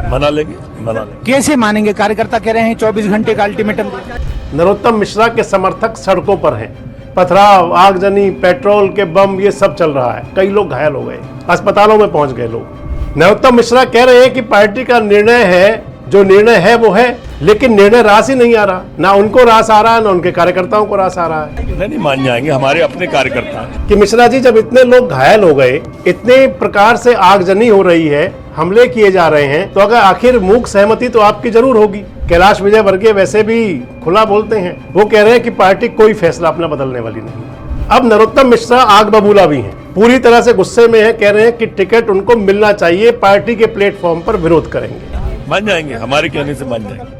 मना लेंगे। कैसे मानेंगे? कार्यकर्ता कह रहे हैं 24 घंटे का अल्टीमेटम। नरोत्तम मिश्रा के समर्थक सड़कों पर हैं। पथराव, आगजनी, पेट्रोल के बम, ये सब चल रहा है। कई लोग घायल हो गए, अस्पतालों में पहुंच गए लोग। नरोत्तम मिश्रा कह रहे हैं कि पार्टी का निर्णय है, जो निर्णय है वो है, लेकिन निर्णय रास ही नहीं आ रहा। ना उनको रास आ रहा है, ना उनके कार्यकर्ताओं को रास आ रहा है। नहीं मान जाएंगे, हमारे अपने कार्यकर्ता हैं। कि मिश्रा जी, जब इतने लोग घायल हो गए, इतने प्रकार से आगजनी हो रही है, हमले किए जा रहे हैं, तो अगर आखिर मूक सहमति तो आपकी जरूर होगी। कैलाश विजयवर्गीय वैसे भी खुला बोलते हैं, वो कह रहे हैं कि पार्टी कोई फैसला अपना बदलने वाली नहीं। अब नरोत्तम मिश्रा आग बबूला भी हैं, पूरी तरह से गुस्से में है। कह रहे हैं कि टिकट उनको मिलना चाहिए, पार्टी के प्लेटफॉर्म पर विरोध करेंगे। मान जाएंगे, हमारे कहने से मान जाएंगे।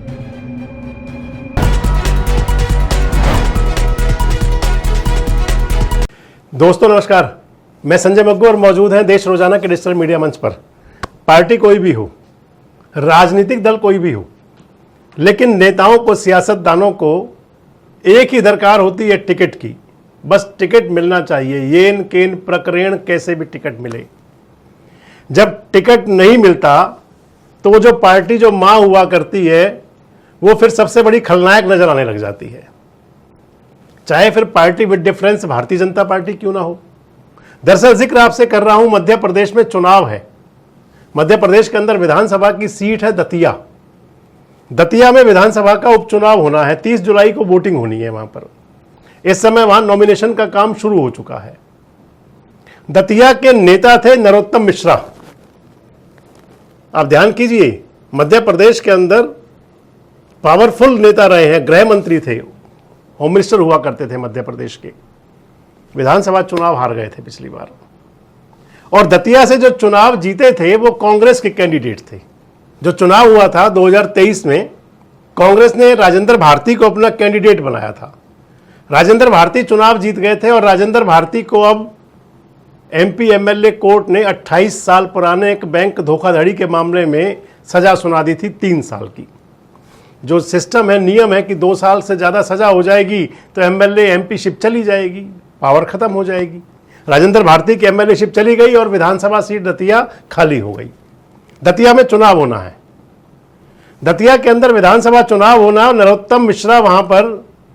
दोस्तों नमस्कार, मैं संजय मग्गू और मौजूद हैं देश रोजाना के डिजिटल मीडिया मंच पर। पार्टी कोई भी हो, राजनीतिक दल कोई भी हो, लेकिन नेताओं को, सियासतदानों को एक ही दरकार होती है, टिकट की। बस टिकट मिलना चाहिए, येन केन प्रकरण कैसे भी टिकट मिले। जब टिकट नहीं मिलता तो वो जो पार्टी जो मां हुआ करती है, वो फिर सबसे बड़ी खलनायक नजर आने लग जाती है। चाहे फिर party with difference Bharatiya Janata party क्यों ना हो। दरअसल जिक्र आपसे कर रहा हूं, मध्य प्रदेश में चुनाव है। मध्य प्रदेश के अंदर विधानसभा की सीट है दतिया। दतिया में विधानसभा का उपचुनाव होना है, 30 जुलाई को वोटिंग होनी है वहां पर। इस समय वहां नॉमिनेशन का काम शुरू हो चुका है। दतिया के नेता थे नरोत्तम मिश्रा। आप ध्यान कीजिए, मध्य प्रदेश के अंदर पावरफुल नेता रहे हैं, गृह मंत्री थे, होम मिनिस्टर हुआ करते थे मध्य प्रदेश के। विधानसभा चुनाव हार गए थे पिछली बार, और दतिया से जो चुनाव जीते थे वो कांग्रेस के कैंडिडेट थे। जो चुनाव हुआ था 2023 में, कांग्रेस ने राजेंद्र भारती को अपना कैंडिडेट बनाया था। राजेंद्र भारती चुनाव जीत गए थे, और राजेंद्र भारती को अब एमपी एमएलए कोर्ट ने 28 साल पुराने एक बैंक धोखाधड़ी के मामले में सजा सुना दी थी, 3 साल की। जो सिस्टम है, नियम है कि 2 साल से ज़्यादा सजा हो जाएगी तो एमएलए एमपी शिप चली जाएगी, पावर खत्म हो जाएगी। राजेंद्र भारती की एमएलए शिप चली गई और विधानसभा सीट दतिया खाली हो गई। दतिया में चुनाव होना है, दतिया के अंदर विधानसभा चुनाव होना। नरोत्तम मिश्रा वहां पर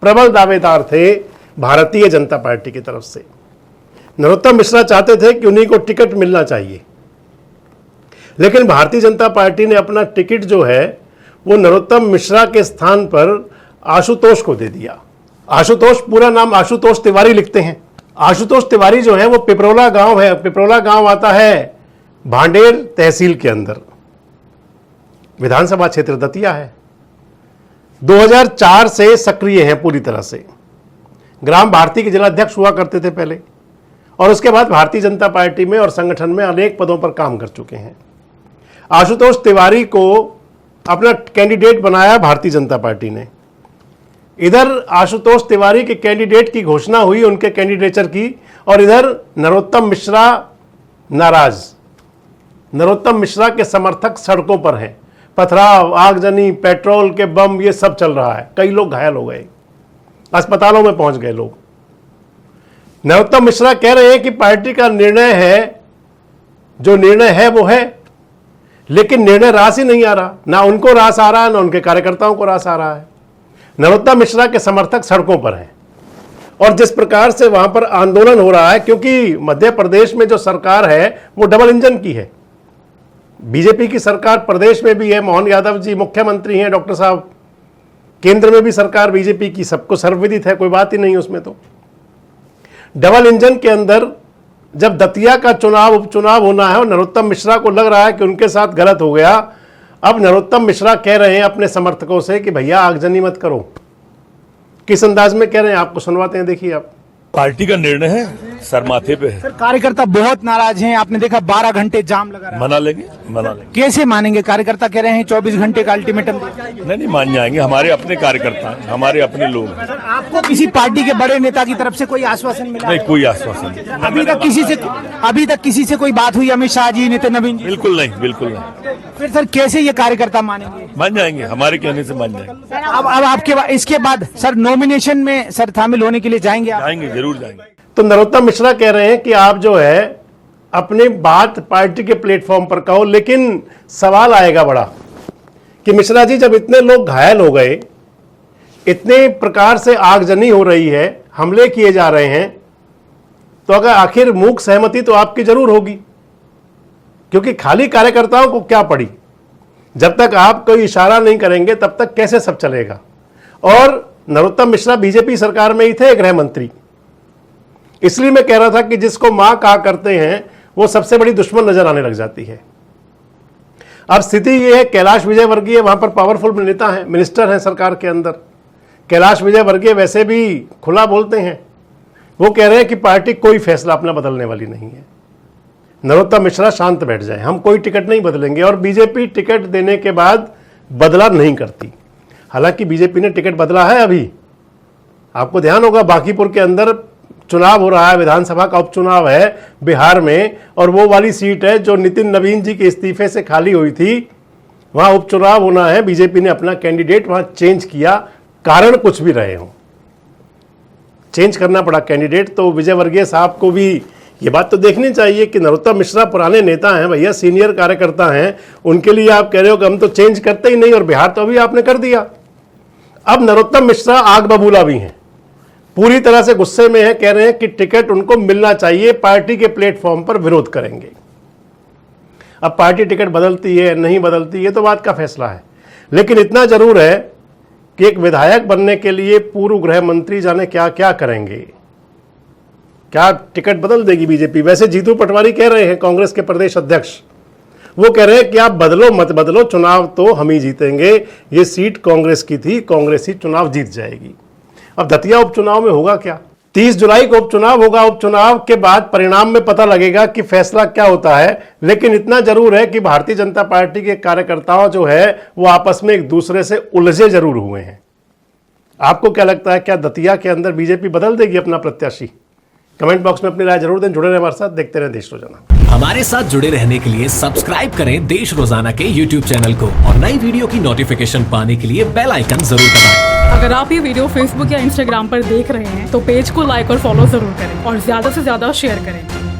प्रबल दावेदार थे भारतीय जनता पार्टी की तरफ से। नरोत्तम मिश्रा चाहते थे कि उन्हीं को टिकट मिलना चाहिए, लेकिन भारतीय जनता पार्टी ने अपना टिकट जो है वो नरोत्तम मिश्रा के स्थान पर आशुतोष को दे दिया। आशुतोष, पूरा नाम आशुतोष तिवारी लिखते हैं। आशुतोष तिवारी जो है वो पिपरोला गांव है। पिपरोला गांव आता है भांडेर तहसील के अंदर, विधानसभा क्षेत्र दतिया है। 2004 से सक्रिय हैं पूरी तरह से। ग्राम भारती के जिलाध्यक्ष हुआ करते थे पहले, और उसके बाद भारतीय जनता पार्टी में और संगठन में अनेक पदों पर काम कर चुके हैं। आशुतोष तिवारी को अपना कैंडिडेट बनाया भारतीय जनता पार्टी ने। इधर आशुतोष तिवारी के कैंडिडेट की घोषणा हुई, उनके कैंडिडेचर की, और इधर नरोत्तम मिश्रा नाराज। नरोत्तम मिश्रा के समर्थक सड़कों पर हैं। पथराव, आगजनी, पेट्रोल के बम, ये सब चल रहा है। कई लोग घायल हो गए, अस्पतालों में पहुंच गए लोग। नरोत्तम मिश्रा कह रहे हैं कि पार्टी का निर्णय है, जो निर्णय है वो है, लेकिन निर्णय रास ही नहीं आ रहा। ना उनको रास आ रहा है, ना उनके कार्यकर्ताओं को रास आ रहा है। नरोत्तम मिश्रा के समर्थक सड़कों पर हैं, और जिस प्रकार से वहां पर आंदोलन हो रहा है, क्योंकि मध्य प्रदेश में जो सरकार है वो डबल इंजन की है। बीजेपी की सरकार प्रदेश में भी है, मोहन यादव जी मुख्यमंत्री हैं, डॉक्टर साहब। केंद्र में भी सरकार बीजेपी की, सबको सर्वविदित है, कोई बात ही नहीं उसमें। तो डबल इंजन के अंदर जब दतिया का चुनाव, उपचुनाव होना है, और नरोत्तम मिश्रा को लग रहा है कि उनके साथ गलत हो गया। अब नरोत्तम मिश्रा कह रहे हैं अपने समर्थकों से कि भैया आगजनी मत करो। किस अंदाज में कह रहे हैं आपको सुनवाते हैं, देखिए आप। पार्टी का निर्णय है, सर माथे पे है। सर, कार्यकर्ता बहुत नाराज हैं। आपने देखा 12 घंटे जाम लगा रहा है। मना लेंगे। कैसे मानेंगे? कार्यकर्ता कह रहे हैं 24 घंटे का अल्टीमेटम। नहीं मान जाएंगे, हमारे अपने कार्यकर्ता हैं, हमारे अपने लोग हैं। सर, आपको किसी पार्टी के बड़े नेता की तरफ से कोई आश्वासन मिला? नहीं, कोई आश्वासन नहीं। अभी तक किसी से कोई बात हुई? अमित शाह जी, नितिन नवीन जी? बिल्कुल नहीं, बिल्कुल नहीं। फिर सर कैसे ये कार्यकर्ता मानेंगे? मान जाएंगे, हमारे कहने से मान जाएंगे। अब आपके इसके बाद सर नॉमिनेशन में सर शामिल होने के लिए जाएंगे आप? जाएंगे, जरूर जाएंगे। तो नरोत्तम मिश्रा कह रहे हैं कि आप जो है अपनी बात पार्टी के प्लेटफॉर्म पर कहो, लेकिन सवाल आएगा बड़ा। कि मिश्रा जी जब इतने लोग घायल हो गए, इतने प्रकार से आगजनी हो रही है, हमले किए जा रहे हैं, तो अगर आखिर मूक सहमति तो आपकी जरूर होगी, क्योंकि खाली कार्यकर्ताओं को क्या पड़ी। जब तक आप कोई इशारा नहीं करेंगे तब तक कैसे सब चलेगा। और नरोत्तम मिश्रा बीजेपी सरकार में ही थे गृह मंत्री, इसलिए मैं कह रहा था कि जिसको मां कहा करते हैं वो सबसे बड़ी दुश्मन नजर आने लग जाती है। अब स्थिति ये है, कैलाश विजयवर्गीय वहां पर पावरफुल नेता हैं, मिनिस्टर हैं सरकार के अंदर। कैलाश विजयवर्गीय वैसे भी खुला बोलते हैं, वो कह रहे हैं कि पार्टी कोई फैसला अपना बदलने वाली नहीं है। नरोत्तम मिश्रा शांत बैठ जाए, हम कोई टिकट नहीं बदलेंगे। और बीजेपी टिकट देने के बाद बदला नहीं करती। हालांकि बीजेपी ने टिकट बदला है। अभी आपको ध्यान होगा, बांकीपुर के अंदर चुनाव हो रहा है, विधानसभा का उपचुनाव है बिहार में, और वो वाली सीट है जो नितिन नवीन जी के इस्तीफे से खाली हुई थी, वहां उपचुनाव होना है। बीजेपी ने अपना कैंडिडेट वहां चेंज किया, कारण कुछ भी रहे हो, चेंज करना पड़ा कैंडिडेट। तो विजयवर्गीय साहब को भी ये बात तो देखनी चाहिए कि नरोत्तम मिश्रा पुराने नेता हैं भैया, सीनियर कार्यकर्ता हैं, उनके लिए आप कह रहे हो कि हम तो चेंज करते ही नहीं, और बिहार तो अभी आपने कर दिया। अब नरोत्तम मिश्रा आग बबूला भी हैं, पूरी तरह से गुस्से में है, कह रहे हैं कि टिकट उनको मिलना चाहिए, पार्टी के प्लेटफॉर्म पर विरोध करेंगे। अब पार्टी टिकट बदलती है नहीं बदलती है तो बात का फैसला है, लेकिन इतना जरूर है कि एक विधायक बनने के लिए पूर्व गृह मंत्री जाने क्या क्या करेंगे। क्या टिकट बदल देगी बीजेपी? वैसे जीतू पटवारी कह रहे हैं, कांग्रेस के प्रदेश अध्यक्ष, वो कह रहे हैं कि आप बदलो मत बदलो, चुनाव तो हम ही जीतेंगे, ये सीट कांग्रेस की थी, कांग्रेस ही चुनाव जीत जाएगी। अब दतिया उपचुनाव में होगा क्या? 30 जुलाई को उपचुनाव होगा, उपचुनाव के बाद परिणाम में पता लगेगा कि फैसला क्या होता है। लेकिन इतना जरूर है कि भारतीय जनता पार्टी के कार्यकर्ताओं जो है वो आपस में एक दूसरे से उलझे जरूर हुए हैं। आपको क्या लगता है, क्या दतिया के अंदर बीजेपी बदल देगी अपना प्रत्याशी? कमेंट बॉक्स में अपनी राय जरूर दें। जुड़े रहें हमारे साथ, देखते रहें देश रोजाना। हमारे साथ जुड़े रहने के लिए सब्सक्राइब करें देश रोजाना के YouTube चैनल को, और नई वीडियो की नोटिफिकेशन पाने के लिए बेल आइकन जरूर दबाएं। अगर आप ये वीडियो Facebook या Instagram पर देख रहे हैं तो पेज को लाइक और फॉलो जरूर करें और ज्यादा से ज्यादा शेयर करें।